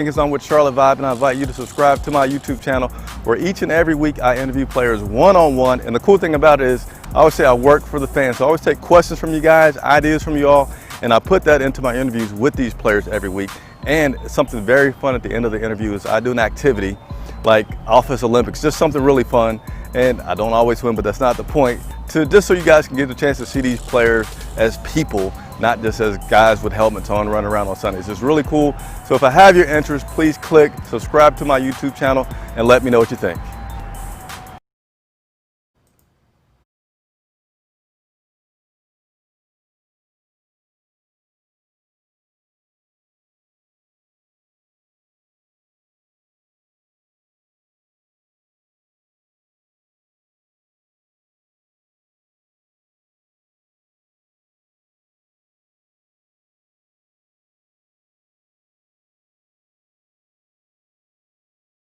It's on with Charlotte Vibe, and I invite you to subscribe to my YouTube channel where each and every week I interview players one-on-one. And the cool thing about it is I always say I work for the fans. So I always take questions from you guys, ideas from you all, and I put that into my interviews with these players every week. And something very fun at the end of the interview is I do an activity like Office Olympics, just something really fun. And I don't always win, but that's not the point. Just so you guys can get the chance to see these players as people, not just as guys with helmets on running around on Sundays. It's really cool. So if I have your interest, please click subscribe to my YouTube channel and let me know what you think.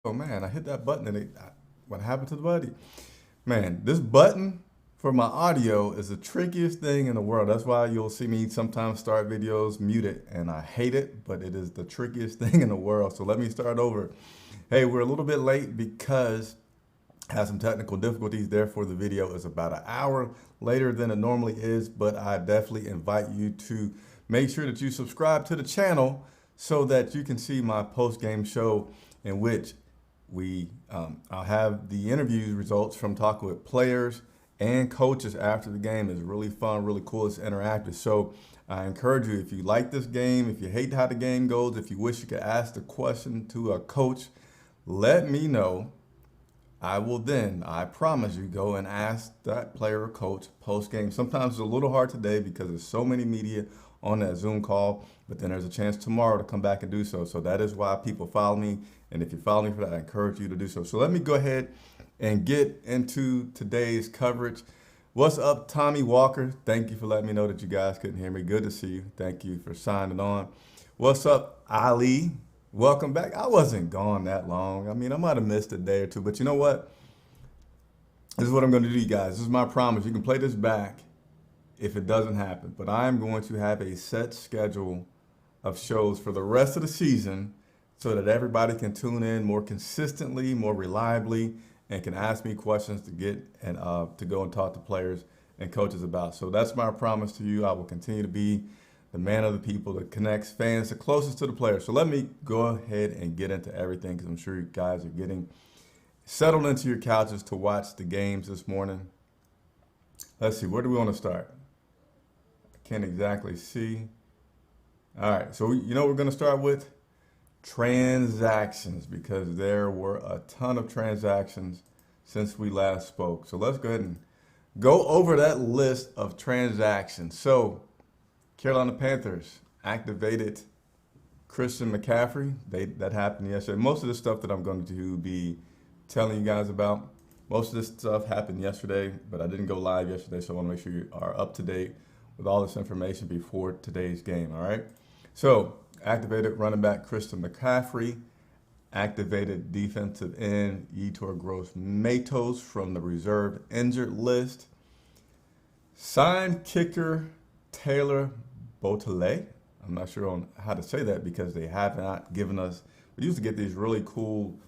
Oh man, I hit that button and what happened to the buddy? Man, this button for my audio is the trickiest thing in the world. That's why you'll see me sometimes start videos muted, and I hate it, but it is the trickiest thing in the world. So let me start over. Hey, we're a little bit late because I had some technical difficulties. Therefore, the video is about an hour later than it normally is, but I definitely invite you to make sure that you subscribe to the channel so that you can see my post-game show in which I'll have the interview results from talking with players and coaches after the game. Is really fun, really cool. It's interactive. So I encourage you, if you like this game, if you hate how the game goes, if you wish you could ask the question to a coach, let me know. I will then, I promise you, go and ask that player or coach post game. Sometimes it's a little hard today because there's so many media on that Zoom call, but then there's a chance tomorrow to come back and do so. So that is why people follow me. And if you follow me for that, I encourage you to do so. So let me go ahead and get into today's coverage. What's up, Tommy Walker? Thank you for letting me know that you guys couldn't hear me. Good to see you. Thank you for signing on. What's up, Ali? Welcome back. I wasn't gone that long. I mean, I might have missed a day or two, but you know what? This is what I'm going to do, you guys. This is my promise. You can play this back if it doesn't happen, but I'm going to have a set schedule of shows for the rest of the season so that everybody can tune in more consistently, more reliably, and can ask me questions to get and to go and talk to players and coaches about. So that's my promise to you. I will continue to be the man of the people that connects fans the closest to the players. So let me go ahead and get into everything because I'm sure you guys are getting settled into your couches to watch the games this morning. Let's see, where do we want to start? I can't exactly see. All right, so you know what we're going to start with? Transactions, because there were a ton of transactions since we last spoke. So let's go ahead and go over that list of transactions. So Carolina Panthers activated Christian McCaffrey. That happened yesterday. Most of the stuff that I'm going to be telling you guys about, most of this stuff happened yesterday, but I didn't go live yesterday, so I want to make sure you are up to date with all this information before today's game, all right? So activated running back Christian McCaffrey, activated defensive end Yetur Gross-Matos from the reserve injured list, signed kicker Taylor Botele. I'm not sure on how to say that because they have not given us, we used to get these really cool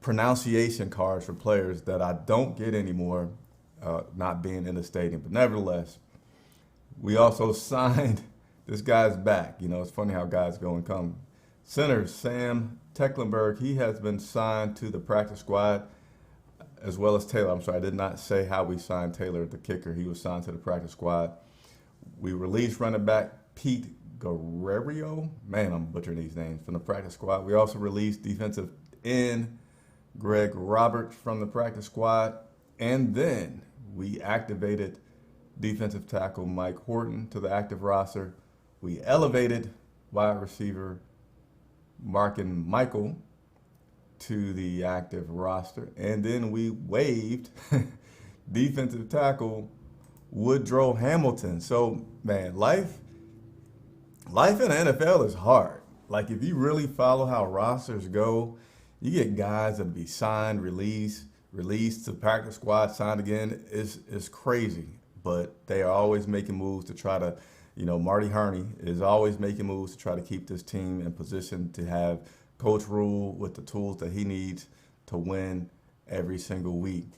pronunciation cards for players that I don't get anymore, not being in the stadium. But nevertheless, we also signed, this guy's back. You know, it's funny how guys go and come. Center Sam Tecklenburg, he has been signed to the practice squad, as well as Taylor. I'm sorry, I did not say how we signed Taylor, the kicker. He was signed to the practice squad. We released running back Pete Guerrero. Man, I'm butchering these names, from the practice squad. We also released defensive end Greg Roberts from the practice squad. And then we activated defensive tackle Mike Horton to the active roster. We elevated wide receiver Markin Michael to the active roster. And then we waived defensive tackle Woodrow Hamilton. So, man, life in the NFL is hard. Like, if you really follow how rosters go, you get guys that be signed, released to practice squad, signed again. It's crazy. But they are always making moves to try to Marty Herney is always making moves to try to keep this team in position to have Coach Rule with the tools that he needs to win every single week.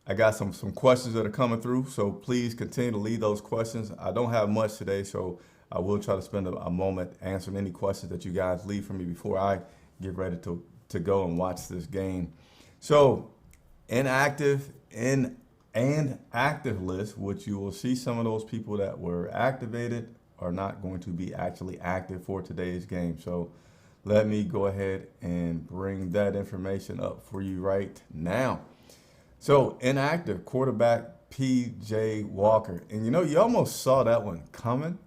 I got some questions that are coming through, so please continue to leave those questions. I don't have much today, so I will try to spend a moment answering any questions that you guys leave for me before I get ready to go and watch this game. So, inactive and active list, which you will see some of those people that were activated are not going to be actually active for today's game. So, let me go ahead and bring that information up for you right now. So, inactive quarterback P.J. Walker. And you almost saw that one coming.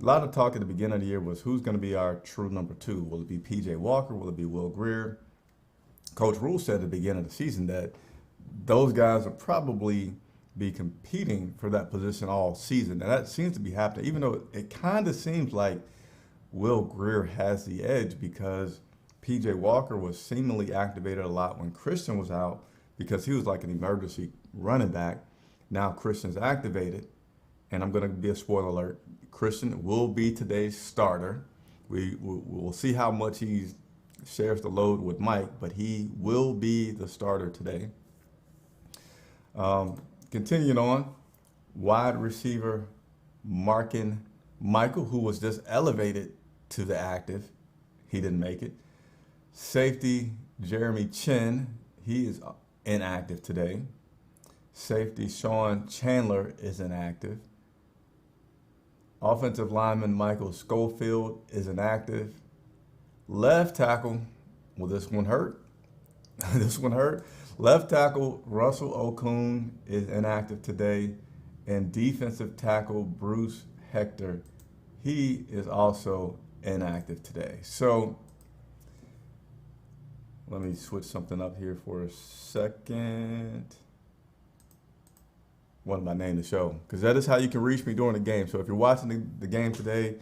A lot of talk at the beginning of the year was who's going to be our true number 2. Will it be P.J. Walker? Will it be Will Grier? Coach Rule said at the beginning of the season that those guys will probably be competing for that position all season. And that seems to be happening, even though it kind of seems like Will Grier has the edge because P.J. Walker was seemingly activated a lot when Christian was out because he was like an emergency running back. Now Christian's activated, and I'm going to be a spoiler alert. Christian will be today's starter. We'll see how much he shares the load with Mike, but he will be the starter today. Continuing on, wide receiver Markin Michael, who was just elevated to the active. He didn't make it. Safety Jeremy Chin, he is inactive today. Safety Sean Chandler is inactive. Offensive lineman Michael Schofield is inactive. Left tackle, well, this one hurt. This one hurt. Left tackle Russell Okung is inactive today. And defensive tackle Bruce Hector, he is also inactive today. So let me switch something up here for a second. What am I naming the show? Because that is how you can reach me during the game. So if you're watching the game today,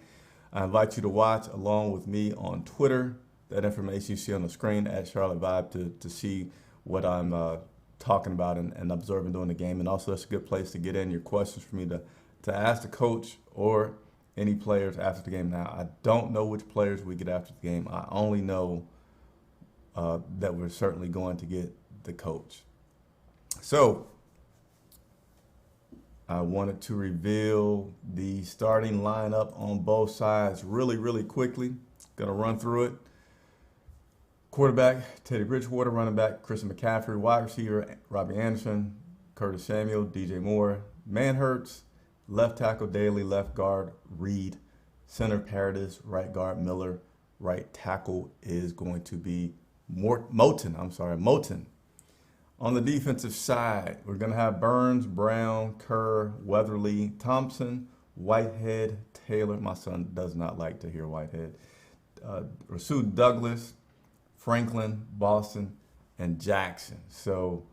I invite you to watch along with me on Twitter. That information you see on the screen at Charlotte Vibe to see what I'm talking about and observing during the game. And also, it's a good place to get in your questions for me to ask the coach or any players after the game. Now, I don't know which players we get after the game. I only know that we're certainly going to get the coach. So, I wanted to reveal the starting lineup on both sides really, really quickly. Gonna run through it. Quarterback, Teddy Bridgewater. Running back, Christian McCaffrey. Wide receiver, Robbie Anderson. Curtis Samuel, DJ Moore. Manhurts. Left tackle, Daly. Left guard, Reed. Center, Paradis. Right guard, Miller. Right tackle is going to be Moten. On the defensive side, we're going to have Burns, Brown, Kerr, Weatherly, Thompson, Whitehead, Taylor. My son does not like to hear Whitehead. Rasul Douglas, Franklin, Boston, and Jackson. So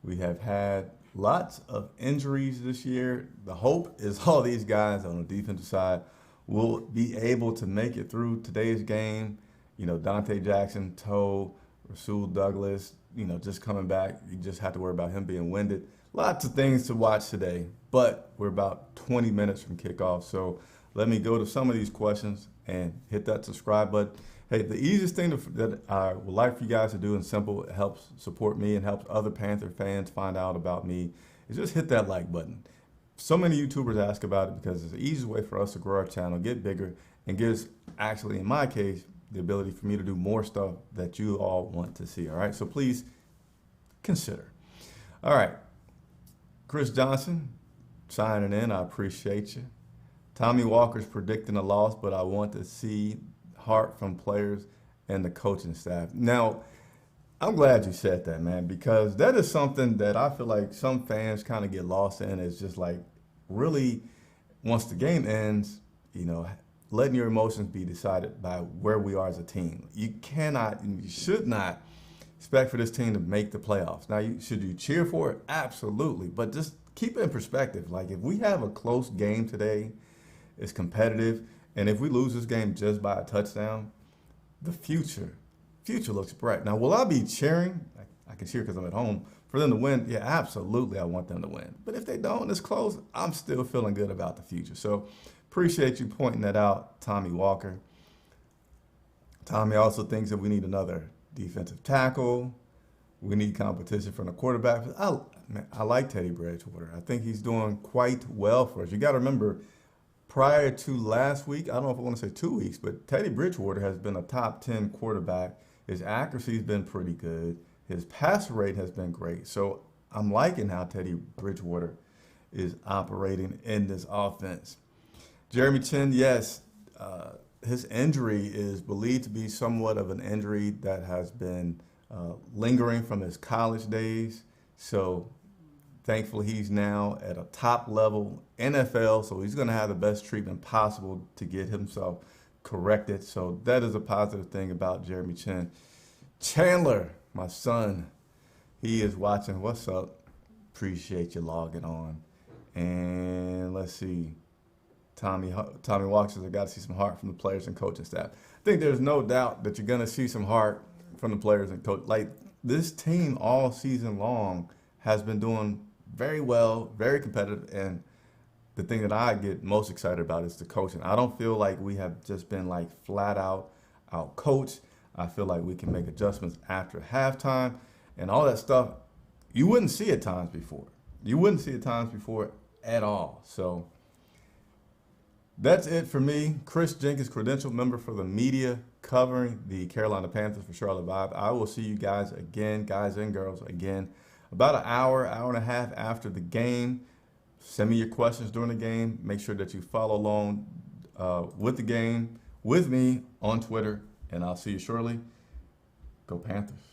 we have had lots of injuries this year. The hope is all these guys on the defensive side will be able to make it through today's game. Dante Jackson, toe, Rasul Douglas, just coming back. You just have to worry about him being winded. Lots of things to watch today, but we're about 20 minutes from kickoff. So let me go to some of these questions and hit that subscribe button. Hey, the easiest thing that I would like for you guys to do, and simple, it helps support me and helps other Panther fans find out about me, is just hit that like button. So many YouTubers ask about it because it's the easiest way for us to grow our channel, get bigger, and gives, actually, in my case, the ability for me to do more stuff that you all want to see, all right? So please consider. All right, Chris Johnson signing in. I appreciate you. Tommy Walker's predicting a loss, but I want to see heart from players and the coaching staff. Now, I'm glad you said that, man, because that is something that I feel like some fans kind of get lost in. It's just like really, once the game ends, letting your emotions be decided by where we are as a team. You cannot and you should not expect for this team to make the playoffs. Now, should you cheer for it? Absolutely. But just keep it in perspective. Like, if we have a close game today, it's competitive, and if we lose this game just by a touchdown, the future looks bright. Now, will I be cheering? I can cheer because I'm at home. For them to win, yeah, absolutely, I want them to win. But if they don't, it's close. I'm still feeling good about the future. So appreciate you pointing that out, Tommy Walker. Tommy also thinks that we need another defensive tackle. We need competition from the quarterback. I like Teddy Bridgewater. I think he's doing quite well for us. You got to remember, prior to last week, I don't know if I want to say 2 weeks, but Teddy Bridgewater has been a top 10 quarterback. His accuracy has been pretty good. His pass rate has been great. So I'm liking how Teddy Bridgewater is operating in this offense. Jeremy Chin, yes, his injury is believed to be somewhat of an injury that has been lingering from his college days. So thankfully he's now at a top level NFL, so he's going to have the best treatment possible to get himself corrected. So that is a positive thing about Jeremy Chin. Chandler, my son, he is watching. What's up? Appreciate you logging on. And let's see. Tommy Walker says, I got to see some heart from the players and coaching staff. I think there's no doubt that you're going to see some heart from the players and coach. Like, this team all season long has been doing very well, very competitive, and the thing that I get most excited about is the coaching. I don't feel like we have just been like flat out coached. I feel like we can make adjustments after halftime and all that stuff. You wouldn't see at times before. You wouldn't see at times before at all. So that's it for me. Chris Jenkins, credentialed member for the media covering the Carolina Panthers for Charlotte Vibe. I will see you guys again, guys and girls, again, about an hour and a half after the game. Send me your questions during the game. Make sure that you follow along with the game with me on Twitter, and I'll see you shortly. Go Panthers.